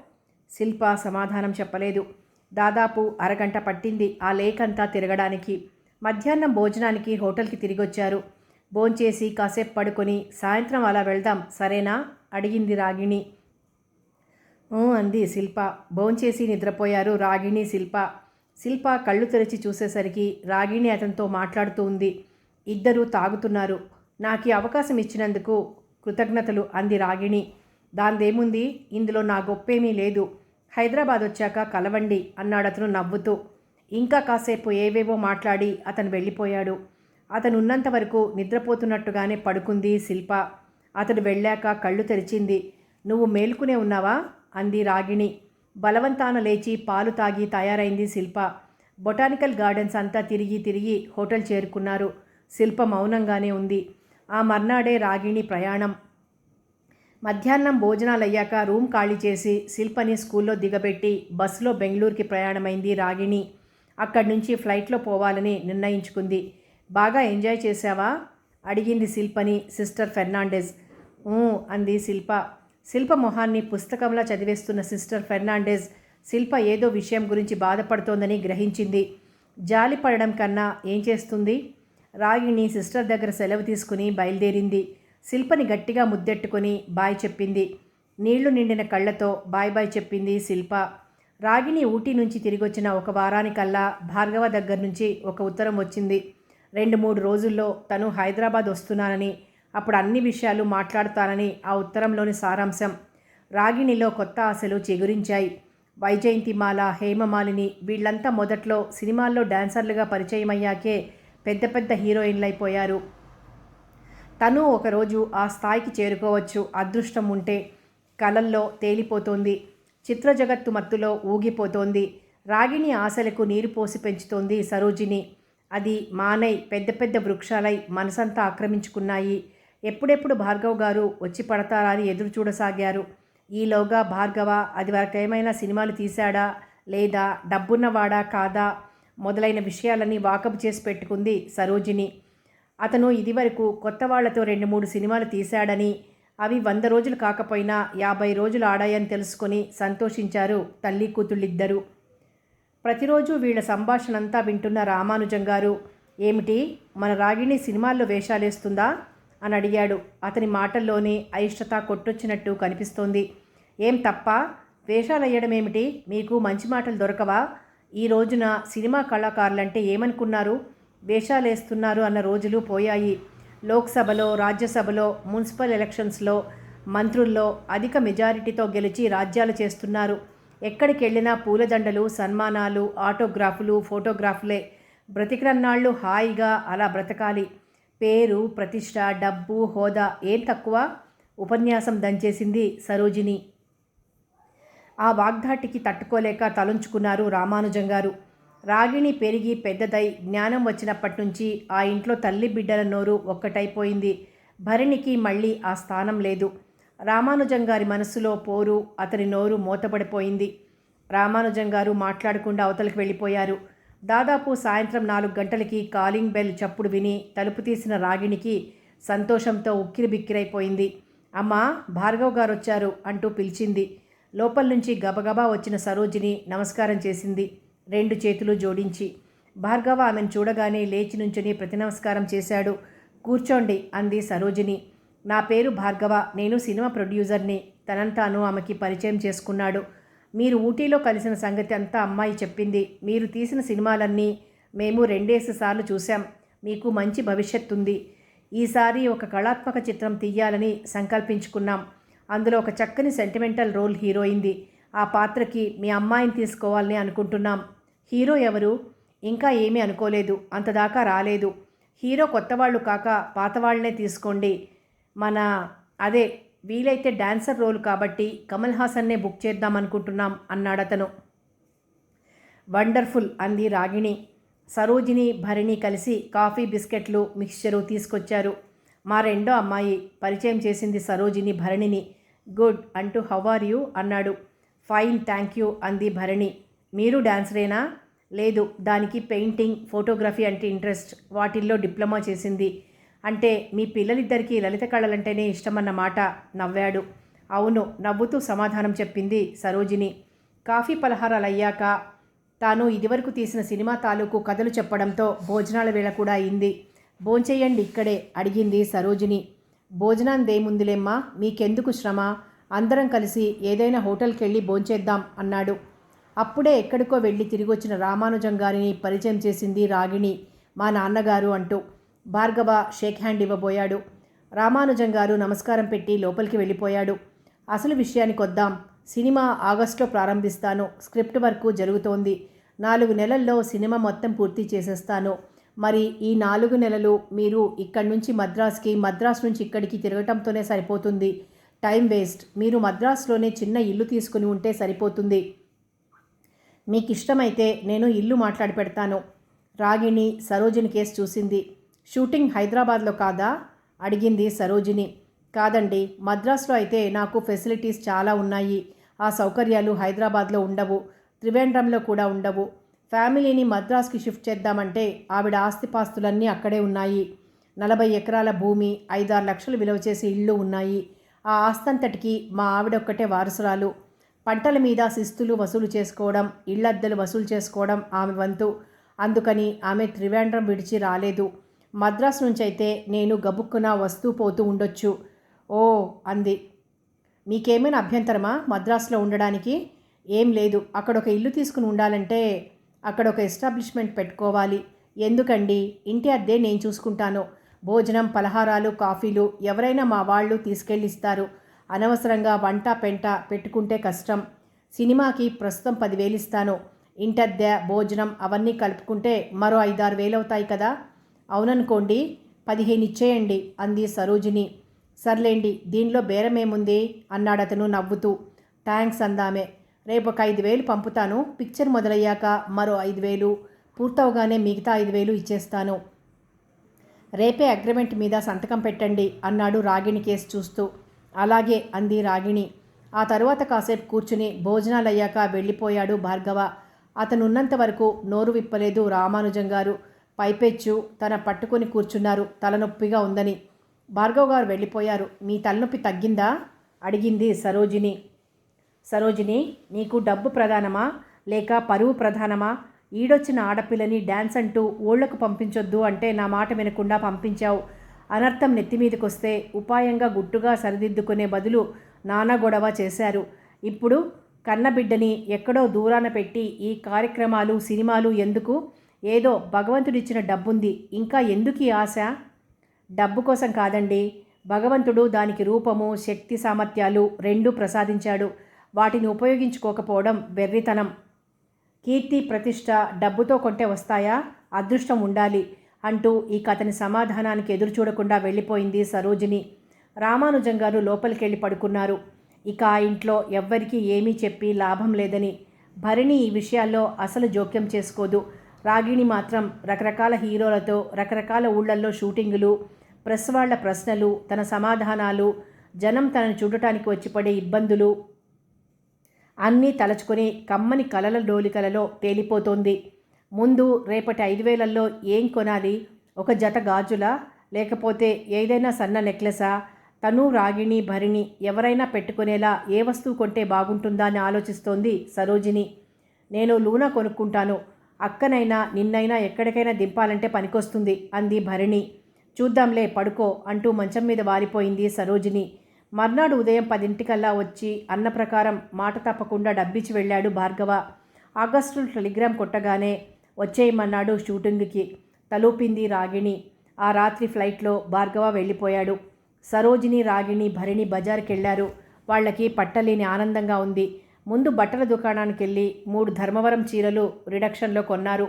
శిల్ప సమాధానం చెప్పలేదు. దాదాపు అరగంట పట్టింది ఆ లేకంతా తిరగడానికి. మధ్యాహ్నం భోజనానికి హోటల్కి తిరిగొచ్చారు. భోంచేసి కాసేపు పడుకొని సాయంత్రం అలా వెళ్దాం సరేనా? అడిగింది రాగిణి. అంది శిల్ప. భోంచేసి నిద్రపోయారు రాగిణి, శిల్ప. శిల్ప కళ్ళు తెరిచి చూసేసరికి రాగిణి అతనితో మాట్లాడుతూ ఉంది. ఇద్దరూ తాగుతున్నారు. నాకు ఈ అవకాశం ఇచ్చినందుకు కృతజ్ఞతలు అంది రాగిణి. దాందేముంది, ఇందులో నా గొప్పేమీ లేదు. హైదరాబాద్ వచ్చాక కలవండి అన్నాడతను నవ్వుతూ. ఇంకా కాసేపు ఏవేవో మాట్లాడి అతను వెళ్ళిపోయాడు. అతను ఉన్నంత వరకు నిద్రపోతున్నట్టుగానే పడుకుంది శిల్ప. అతడు వెళ్ళాక కళ్ళు తెరిచింది. నువ్వు మేలుకునే ఉన్నావా? అంది రాగిణి. బలవంతాన లేచి పాలు తాగి తయారైంది శిల్ప. బొటానికల్ గార్డెన్స్ అంతా తిరిగి తిరిగి హోటల్ చేరుకున్నారు. శిల్ప మౌనంగానే ఉంది. ఆ మర్నాడే రాగిణి ప్రయాణం. మధ్యాహ్నం భోజనాలయ్యాక రూమ్ ఖాళీ చేసి శిల్పని స్కూల్లో దిగబెట్టి బస్సులో బెంగళూరుకి ప్రయాణమైంది రాగిణి. అక్కడి నుంచి ఫ్లైట్లో పోవాలని నిర్ణయించుకుంది. బాగా ఎంజాయ్ చేశావా? అడిగింది శిల్పని సిస్టర్ ఫెర్నాండెజ్. అంది శిల్ప. శిల్ప మొహాన్ని పుస్తకంలా చదివేస్తున్న సిస్టర్ ఫెర్నాండెజ్ శిల్ప ఏదో విషయం గురించి బాధపడుతోందని గ్రహించింది. జాలి పడడం కన్నా ఏం చేస్తుంది? రాగిణి సిస్టర్ దగ్గర సెలవు తీసుకుని బయలుదేరింది. శిల్పని గట్టిగా ముద్దెట్టుకొని బాయ్ చెప్పింది. నీళ్లు నిండిన కళ్ళతో బాయ్ బాయ్ చెప్పింది శిల్ప. రాగిణి ఊటీ నుంచి తిరిగొచ్చిన 1 వారానికల్లా భార్గవ దగ్గర నుంచి ఒక ఉత్తరం వచ్చింది. 2-3 రోజుల్లో తను హైదరాబాద్ వస్తున్నానని, అప్పుడు అన్ని విషయాలు మాట్లాడతానని ఆ ఉత్తరంలోని సారాంశం. రాగిణిలో కొత్త ఆశలు చిగురించాయి. వైజయంతిమాల, హేమమాలిని వీళ్ళంతా మొదట్లో సినిమాల్లో డాన్సర్లుగా పరిచయమయ్యాకే పెద్ద పెద్ద హీరోయిన్లైపోయారు. తను ఒకరోజు ఆ స్థాయికి చేరుకోవచ్చు అదృష్టం ఉంటే. కలల్లో తేలిపోతోంది. చిత్ర జగత్తు మత్తులో ఊగిపోతోంది. రాగిణి ఆశలకు నీరు పోసి పెంచుతోంది సరోజిని. అది మానై పెద్ద పెద్ద వృక్షాలై మనసంతా ఆక్రమించుకున్నాయి. ఎప్పుడెప్పుడు భార్గవ్ గారు వచ్చి పడతారా అని ఎదురు చూడసాగారు. ఈలోగా భార్గవ అది వరకేమైనా సినిమాలు తీశాడా లేదా, డబ్బున్నవాడా కాదా మొదలైన విషయాలన్నీ వాకపు చేసి పెట్టుకుంది సరోజిని. అతను ఇదివరకు కొత్త వాళ్లతో 2-3 సినిమాలు తీశాడని, అవి 100 రోజులు కాకపోయినా 50 రోజులు ఆడాయని తెలుసుకొని సంతోషించారు తల్లి కూతుళ్ళిద్దరూ. ప్రతిరోజు వీళ్ళ సంభాషణంతా వింటున్న రామానుజం గారు, ఏమిటి మన రాగిణి సినిమాల్లో వేషాలేస్తుందా అని అడిగాడు. అతని మాటల్లోనే అయిష్టత కొట్టొచ్చినట్టు కనిపిస్తోంది. ఏం తప్ప? వేషాలయ్యడమేమిటి? మీకు మంచి మాటలు దొరకవా? ఈ రోజున సినిమా కళాకారులంటే ఏమనుకున్నారు? వేషాలేస్తున్నారు అన్న రోజులు పోయాయి. లోక్సభలో, రాజ్యసభలో, మున్సిపల్ ఎలక్షన్స్లో, మంత్రుల్లో అధిక మెజారిటీతో గెలిచి రాజ్యాలు చేస్తున్నారు. ఎక్కడికి వెళ్ళినా పూలదండలు, సన్మానాలు, ఆటోగ్రాఫులు, ఫోటోగ్రాఫులే. బ్రతికినన్నాళ్ళు హాయిగా అలా బ్రతకాలి. పేరు, ప్రతిష్ట, డబ్బు, హోదా ఏం తక్కువ? ఉపన్యాసం దంచేసింది సరోజిని. ఆ వాగ్ధాటికి తట్టుకోలేక తలంచుకున్నారు రామానుజం గారు. రాగిణి పెరిగి పెద్దదై జ్ఞానం వచ్చినప్పటి నుంచి ఆ ఇంట్లో తల్లి బిడ్డల నోరు ఒక్కటైపోయింది. భరణికి మళ్ళీ ఆ స్థానం లేదు. రామానుజం గారి మనస్సులో పోరు, అతని నోరు మూతపడిపోయింది. రామానుజం గారు మాట్లాడకుండా అవతలికి వెళ్ళిపోయారు. దాదాపు సాయంత్రం 4 గంటలకి కాలింగ్ బెల్ చప్పుడు విని తలుపు తీసిన రాగిణికి సంతోషంతో ఉక్కిరిబిక్కిరైపోయింది. అమ్మా, భార్గవ్ గారు వచ్చారు అంటూ పిలిచింది. లోపల నుంచి గబగబా వచ్చిన సరోజిని నమస్కారం చేసింది, 2 చేతులు జోడించి. భార్గవ ఆమెను చూడగానే లేచి నుంచుని ప్రతినమస్కారం చేశాడు. కూర్చోండి అంది సరోజిని. నా పేరు భార్గవ, నేను సినిమా ప్రొడ్యూసర్ని. తనంతాను ఆమెకి పరిచయం చేసుకున్నాడు. మీరు ఊటీలో కలిసిన సంగతి అంతా అమ్మాయి చెప్పింది. మీరు తీసిన సినిమాలన్నీ మేము 2 సార్లు చూశాం. మీకు మంచి భవిష్యత్తు ఉంది. ఈసారి ఒక కళాత్మక చిత్రం తీయాలని సంకల్పించుకున్నాం. అందులో ఒక చక్కని సెంటిమెంటల్ రోల్ హీరోయింది. ఆ పాత్రకి మీ అమ్మాయిని తీసుకోవాలని అనుకుంటున్నాం. హీరో ఎవరు? ఇంకా ఏమీ అనుకోలేదు, అంతదాకా రాలేదు. హీరో కొత్తవాళ్ళు కాక పాతవాళ్లనే తీసుకోండి. అదే వీలైతే డాన్సర్ రోల్ కాబట్టి కమల్ హాసన్నే బుక్ చేద్దాం అనుకుంటున్నాం అన్నాడతను. వండర్ఫుల్ అంది రాగిణి. సరోజిని, భరణి కలిసి కాఫీ, బిస్కెట్లు, మిక్స్చరు తీసుకొచ్చారు. మా రెండో అమ్మాయి పరిచయం చేసింది సరోజిని భరణిని. గుడ్ అంటూ హౌ ఆర్ యూ అన్నాడు. ఫైన్ థ్యాంక్ యూ అంది భరణి. మీరు డాన్సరేనా? లేదు, దానికి పెయింటింగ్, ఫోటోగ్రఫీ అంటే ఇంట్రెస్ట్. వాటిల్లో డిప్లొమా చేసింది. అంటే మీ పిల్లలిద్దరికీ లలిత కళలంటేనే ఇష్టమన్నమాట నవ్వాడు. అవును, నవ్వుతూ సమాధానం చెప్పింది సరోజిని. కాఫీ పలహారాలు అయ్యాక తాను ఇదివరకు తీసిన సినిమా తాలూకు కథలు చెప్పడంతో భోజనాల వేళ కూడా అయింది. భోంచెయ్యండి ఇక్కడే అడిగింది సరోజిని. భోజనాందేముందిలేమ్మా, మీకెందుకు శ్రమ, అందరం కలిసి ఏదైనా హోటల్కి వెళ్ళి భోంచేద్దాం అన్నాడు. అప్పుడే ఎక్కడికో వెళ్ళి తిరిగొచ్చిన రామానుజం గారిని పరిచయం చేసింది రాగిణి. మా నాన్నగారు అంటూ. భార్గవ షేక్ హ్యాండ్ ఇవ్వబోయాడు. రామానుజం గారు నమస్కారం పెట్టి లోపలికి వెళ్ళిపోయాడు. అసలు విషయానికి వద్దాం. సినిమా ఆగస్టులో ప్రారంభిస్తాను. స్క్రిప్ట్ వర్క్ జరుగుతోంది. 4 నెలల్లో సినిమా మొత్తం పూర్తి చేసేస్తాను. మరి ఈ 4 నెలలు మీరు ఇక్కడి నుంచి మద్రాస్కి, మద్రాస్ నుంచి ఇక్కడికి తిరగటంతోనే సరిపోతుంది. Time waste. మీరు మద్రాసులోనే చిన్న ఇల్లు తీసుకుని ఉంటే సరిపోతుంది. మీకు ఇష్టమైతే నేను ఇల్లు మాట్లాడి పెడతాను. రాగిణి సరోజిని కేసు చూసింది. షూటింగ్ హైదరాబాద్లో కాదా అడిగింది సరోజిని. కాదండి, మద్రాసులో అయితే నాకు ఫెసిలిటీస్ చాలా ఉన్నాయి. ఆ సౌకర్యాలు హైదరాబాద్లో ఉండవు, త్రివేంద్రంలో కూడా ఉండవు. ఫ్యామిలీని మద్రాస్కి షిఫ్ట్ చేద్దామంటే ఆవిడ ఆస్తిపాస్తులన్నీ అక్కడే ఉన్నాయి. 40 ఎకరాల భూమి, 5-6 లక్షలు విలువ చేసే ఇళ్ళు ఉన్నాయి. ఆ ఆస్తంతటికి మా ఆవిడొక్కటే వారసురాలు. పంటల మీద శిస్తులు వసూలు చేసుకోవడం, ఇళ్లద్దెలు వసూలు చేసుకోవడం ఆమె వంతు. అందుకని ఆమె త్రివేంద్రం విడిచి రాలేదు. మద్రాసు నుంచి అయితే నేను గబుక్కున వస్తూ పోతూ ఉండొచ్చు. ఓ అంది. మీకేమైనా అభ్యంతరమా మద్రాసులో ఉండడానికి? ఏం లేదు. అక్కడ ఒక ఇల్లు తీసుకుని ఉండాలంటే అక్కడ ఒక ఎస్టాబ్లిష్మెంట్ పెట్టుకోవాలి. ఎందుకండి, ఇంటి అద్దె నేను చూసుకుంటాను. భోజనం, పలహారాలు, కాఫీలు ఎవరైనా మా వాళ్ళు తీసుకెళ్ళిస్తారు. అనవసరంగా వంట పెంట పెట్టుకుంటే కష్టం. సినిమాకి ప్రస్తుతం 10,000 ఇస్తాను. ఇంటద్దె, భోజనం అవన్నీ కలుపుకుంటే మరో 5-6 వేలు అవుతాయి కదా. అవుననుకోండి, 15 ఇచ్చేయండి అంది సరోజిని. సర్లేండి, దీనిలో బేరమేముంది అన్నాడతను నవ్వుతూ. థ్యాంక్స్ అందామే. రేపు ఒక 5,000 పంపుతాను. పిక్చర్ మొదలయ్యాక మరో 5,000, పూర్తవగానే మిగతా 5,000 ఇచ్చేస్తాను. రేపే అగ్రిమెంట్ మీద సంతకం పెట్టండి అన్నాడు రాగిణి కేసు చూస్తూ. అలాగే అంది రాగిణి. ఆ తరువాత కాసేపు కూర్చుని భోజనాలయ్యాక వెళ్ళిపోయాడు భార్గవ. అతనున్నంత వరకు నోరు విప్పలేదు రామానుజం గారు. పైపెచ్చు తన పట్టుకొని కూర్చున్నారు తలనొప్పిగా ఉందని. భార్గవ్ గారు వెళ్ళిపోయారు. మీ తలనొప్పి తగ్గిందా అడిగింది సరోజిని. సరోజిని, నీకు డబ్బు ప్రధానమా లేక పరువు ప్రధానమా? ఈడొచ్చిన ఆడపిల్లని డ్యాన్స్ అంటూ ఊళ్ళకు పంపించొద్దు అంటే నా మాట వినకుండా పంపించావు. అనర్థం నెత్తిమీదకొస్తే ఉపాయంగా గుట్టుగా సరిదిద్దుకునే బదులు నానా గొడవ చేశారు. ఇప్పుడు కన్నబిడ్డని ఎక్కడో దూరాన పెట్టి ఈ కార్యక్రమాలు సినిమాలు ఎందుకు? ఏదో భగవంతుడిచ్చిన డబ్బుంది, ఇంకా ఎందుకు ఈ ఆశ? డబ్బు కోసం కాదండి, భగవంతుడు దానికి రూపము శక్తి సామర్థ్యాలు రెండూ ప్రసాదించాడు. వాటిని ఉపయోగించుకోకపోవడం వెర్రితనం. కీర్తి ప్రతిష్ట డబ్బుతో కొంటే వస్తాయా? అదృష్టం ఉండాలి అంటూ ఈ కథని సమాధానానికి ఎదురు చూడకుండా వెళ్ళిపోయింది సరోజిని. రామానుజం గారు లోపలికెళ్ళి పడుకున్నారు. ఇక ఆ ఇంట్లో ఎవ్వరికీ ఏమీ చెప్పి లాభం లేదని. భరిణి ఈ విషయాల్లో అసలు జోక్యం చేసుకోదు. రాగిణి మాత్రం రకరకాల హీరోలతో రకరకాల ఊళ్ళల్లో షూటింగులు, ప్రెస్ వాళ్ల ప్రశ్నలు, తన సమాధానాలు, జనం తనను చూడటానికి వచ్చి పడే ఇబ్బందులు అన్నీ తలచుకొని కమ్మని కలల డోలికలలో తేలిపోతోంది. ముందు రేపటి 5,000ల్లో ఏం కొనాలి? ఒక జత గాజులా, లేకపోతే ఏదైనా సన్న నెక్లెసా? తను రాగిణి భరిణి ఎవరైనా పెట్టుకునేలా ఏ వస్తువు కొంటే బాగుంటుందా అని ఆలోచిస్తోంది సరోజిని. నేను లూనా కొనుక్కుంటాను, అక్కనైనా నిన్నైనా ఎక్కడికైనా దింపాలంటే పనికొస్తుంది అంది భరిణి. చూద్దాంలే, పడుకో అంటూ మంచం మీద వారిపోయింది సరోజిని. మర్నాడు ఉదయం 10 వచ్చి అన్న ప్రకారం మాట తప్పకుండా డబ్బిచ్చి వెళ్ళాడు భార్గవ. ఆగస్టు టెలిగ్రామ్ కొట్టగానే వచ్చేయమన్నాడు షూటింగ్కి. తలూపింది రాగిణి. ఆ రాత్రి ఫ్లైట్లో భార్గవ వెళ్ళిపోయాడు. సరోజిని రాగిణి భరిణి బజార్కెళ్లారు. వాళ్ళకి పట్టలేని ఆనందంగా ఉంది. ముందు బట్టల దుకాణానికి వెళ్ళి 3 ధర్మవరం చీరలు రిడక్షన్లో కొన్నారు.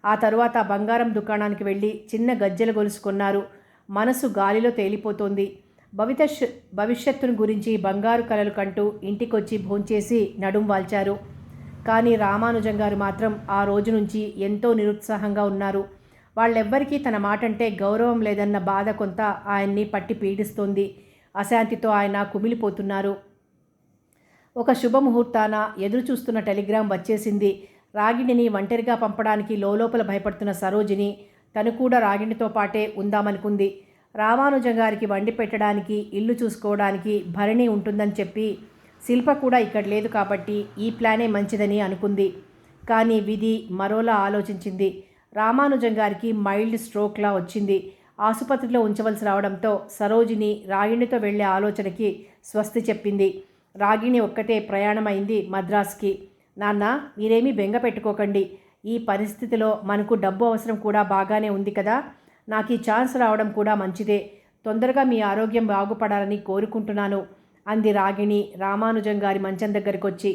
ఆ తరువాత బంగారం దుకాణానికి వెళ్ళి చిన్న గజ్జెల గొలుసు కొన్నారు. మనసు గాలిలో తేలిపోతోంది. భవిష్యత్తును గురించి బంగారు కలలు కంటూ ఇంటికొచ్చి భోంచేసి నడుం వాల్చారు. కానీ రామానుజం గారు మాత్రం ఆ రోజు నుంచి ఎంతో నిరుత్సాహంగా ఉన్నారు. వాళ్ళెవ్వరికీ తన మాటంటే గౌరవం లేదన్న బాధ కొంత ఆయన్ని పట్టి పీడిస్తోంది. అశాంతితో ఆయన కుమిలిపోతున్నారు. ఒక శుభముహూర్తాన ఎదురు చూస్తున్న టెలిగ్రామ్ వచ్చేసింది. రాగిణిని ఒంటరిగా పంపడానికి లోపల భయపడుతున్న సరోజిని తను కూడా రాగిణితో పాటే ఉందామనుకుంది. రామానుజం గారికి వండి పెట్టడానికి, ఇల్లు చూసుకోవడానికి భరిణి ఉంటుందని చెప్పి శిల్ప కూడా ఇక్కడ లేదు కాబట్టి ఈ ప్లానే మంచిదని అనుకుంది. కానీ విధి మరోలా ఆలోచించింది. రామానుజం గారికి మైల్డ్ స్ట్రోక్లా వచ్చింది. ఆసుపత్రిలో ఉంచవలసి రావడంతో సరోజిని రాగిణితో వెళ్లే ఆలోచనకి స్వస్తి చెప్పింది. రాగిణి ఒక్కటే ప్రయాణమైంది మద్రాస్కి. నాన్న, మీరేమీ బెంగ పెట్టుకోకండి. ఈ పరిస్థితిలో మనకు డబ్బు అవసరం కూడా బాగానే ఉంది కదా. నాకు ఈ ఛాన్స్ రావడం కూడా మంచిదే. తొందరగా మీ ఆరోగ్యం బాగుపడాలని కోరుకుంటున్నాను అంది రాగిణి రామానుజం గారి మంచం దగ్గరికి వచ్చి.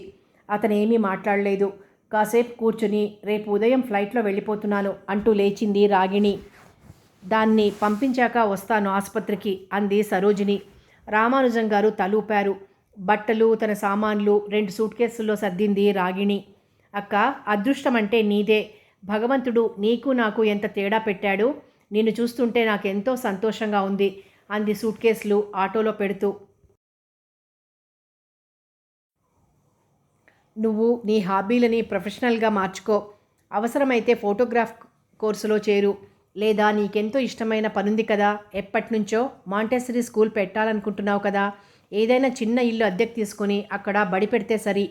అతనేమీ మాట్లాడలేదు. కాసేపు కూర్చుని రేపు ఉదయం ఫ్లైట్లో వెళ్ళిపోతున్నాను అంటూ లేచింది రాగిణి. దాన్ని పంపించాక వస్తాను ఆసుపత్రికి అంది సరోజిని. రామానుజం గారు తలూపారు. బట్టలు, తన సామాన్లు 2 సూట్ కేసుల్లో సర్దింది రాగిణి. అక్క, అదృష్టం అంటే నీదే. భగవంతుడు నీకు నాకు ఎంత తేడా పెట్టాడు. నిన్ను చూస్తుంటే నాకెంతో సంతోషంగా ఉంది అంది సూట్ కేసులు ఆటోలో పెడుతూ. నువ్వు నీ హాబీలని ప్రొఫెషనల్గా మార్చుకో. అవసరమైతే ఫోటోగ్రాఫ్ కోర్సులో చేరు. లేదా నీకెంతో ఇష్టమైన పనుంది కదా, ఎప్పటినుంచో మాంటెసరీ స్కూల్ పెట్టాలనుకుంటున్నావు కదా, ఏదైనా చిన్న ఇల్లు అద్దెకు తీసుకుని అక్కడ బడి పెడితే సరి.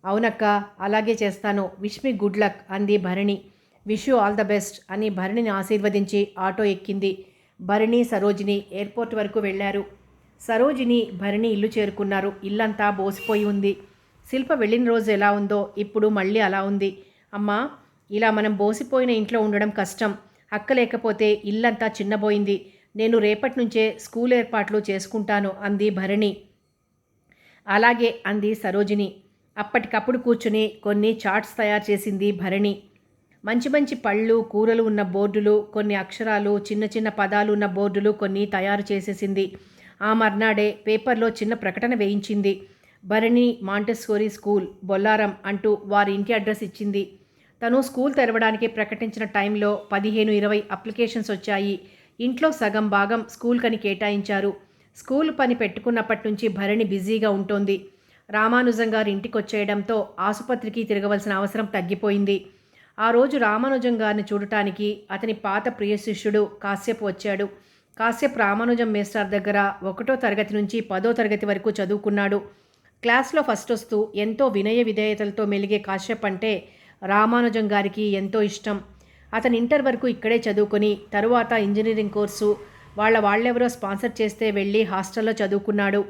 అవునక్క, అలాగే చేస్తాను. విష్ మీ గుడ్ లక్ అంది Bharini. Wish you all the best అని భరిణిని ఆశీర్వదించి ఆటో ఎక్కింది. భరిణి సరోజిని ఎయిర్పోర్ట్ వరకు వెళ్ళారు. సరోజిని భరిణి ఇల్లు చేరుకున్నారు. ఇల్లంతా బోసిపోయి ఉంది. శిల్ప వెళ్ళిన రోజు ఎలా ఉందో ఇప్పుడు మళ్ళీ అలా ఉంది. అమ్మా, ఇలా మనం బోసిపోయిన ఇంట్లో ఉండడం కష్టం. అక్క లేకపోతే ఇల్లంతా చిన్నబోయింది. నేను రేపటి నుంచే స్కూల్ ఏర్పాట్లు చేసుకుంటాను అంది భరిణి. అలాగే అంది సరోజిని. అప్పటికప్పుడు కూర్చుని కొన్ని చార్ట్స్ తయారు చేసింది భరిణి. మంచి మంచి పళ్ళు, కూరలు ఉన్న బోర్డులు, కొన్ని అక్షరాలు, చిన్న చిన్న పదాలు ఉన్న బోర్డులు కొన్ని తయారు చేసేసింది. ఆ మర్నాడే పేపర్లో చిన్న ప్రకటన వేయించింది. భరిణి మాంటెస్సోరీ స్కూల్, బొల్లారం అంటూ వారి ఇంటి అడ్రస్ ఇచ్చింది. తను స్కూల్ తెరవడానికి ప్రకటించిన టైంలో 15-20 అప్లికేషన్స్ వచ్చాయి. ఇంట్లో సగం భాగం స్కూల్కని కేటాయించారు. స్కూల్ పని పెట్టుకున్నప్పటి నుంచి భరిణి బిజీగా ఉంటోంది. రామానుజం గారి ఇంటికి వచ్చేయడంతో ఆసుపత్రికి తిరగవలసిన అవసరం తగ్గిపోయింది. ఆ రోజు రామానుజం గారిని చూడటానికి అతని పాత ప్రియ శిష్యుడు కాశ్యప్ వచ్చాడు. కాశ్యప్ రామానుజం మేస్టార్ దగ్గర 1వ తరగతి నుంచి 10వ తరగతి వరకు చదువుకున్నాడు. క్లాస్లో ఫస్ట్ వస్తూ ఎంతో వినయ విధేయతలతో మెలిగే కాశ్యప్ అంటే రామానుజం గారికి ఎంతో ఇష్టం. అతను ఇంటర్ వరకు ఇక్కడే చదువుకొని తరువాత ఇంజనీరింగ్ కోర్సు వాళ్ళెవరో స్పాన్సర్ చేస్తే వెళ్ళి హాస్టల్లో చదువుకున్నాడు.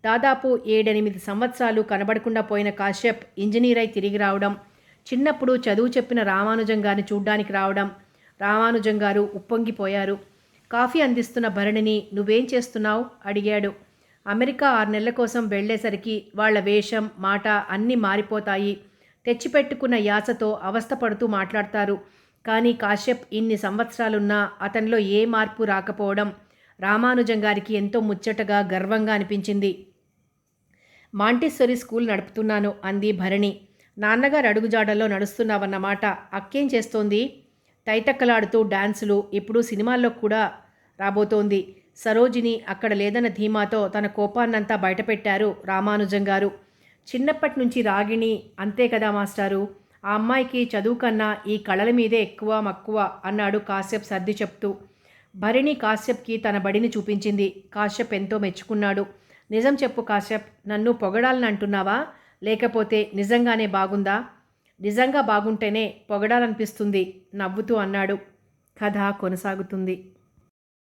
దాదాపు 7-8 సంవత్సరాలు కనబడకుండా పోయిన కాశ్యప్ ఇంజనీర్ అయి తిరిగి రావడం, చిన్నప్పుడు చదువు చెప్పిన రామానుజం గారిని చూడ్డానికి రావడం, రామానుజం గారు ఉప్పొంగిపోయారు. కాఫీ అందిస్తున్న భరణిని నువ్వేం చేస్తున్నావు అడిగాడు. అమెరికా 6 నెలల కోసం వెళ్లేసరికి వాళ్ల వేషం మాట అన్నీ మారిపోతాయి. తెచ్చిపెట్టుకున్న యాసతో అవస్థపడుతూ మాట్లాడతారు. కానీ కాశ్యప్ ఇన్ని సంవత్సరాలున్నా అతనిలో ఏ మార్పు రాకపోవడం రామానుజం గారికి ఎంతో ముచ్చటగా గర్వంగా అనిపించింది. మాంటిస్సోరీ స్కూల్ నడుపుతున్నాను అంది భరణి. నాన్నగారు అడుగుజాడల్లో నడుస్తున్నావన్నమాట. అక్కేం చేస్తోంది? తైతక్కలాడుతూ డాన్సులు, ఇప్పుడు సినిమాల్లో కూడా రాబోతోంది. సరోజిని అక్కడ లేదన్న ధీమాతో తన కోపాన్నంతా బయటపెట్టారు రామానుజం గారు. చిన్నప్పటి నుంచి రాగిణి అంతే కదా మాస్టారు, ఆ అమ్మాయికి చదువు కన్నా ఈ కళల మీదే ఎక్కువ మక్కువ అన్నాడు కాశ్యప్ సర్ది చెప్తూ. భరిణి కాశ్యప్కి తన బడిని చూపించింది. కాశ్యప్ ఎంతో మెచ్చుకున్నాడు. నిజం చెప్పు కాశ్యప్, నన్ను పొగడాలని అంటున్నావా, లేకపోతే నిజంగానే బాగుందా? నిజంగా బాగుంటేనే పొగడాలనిపిస్తుంది నవ్వుతూ అన్నాడు. కథ కొనసాగుతుంది.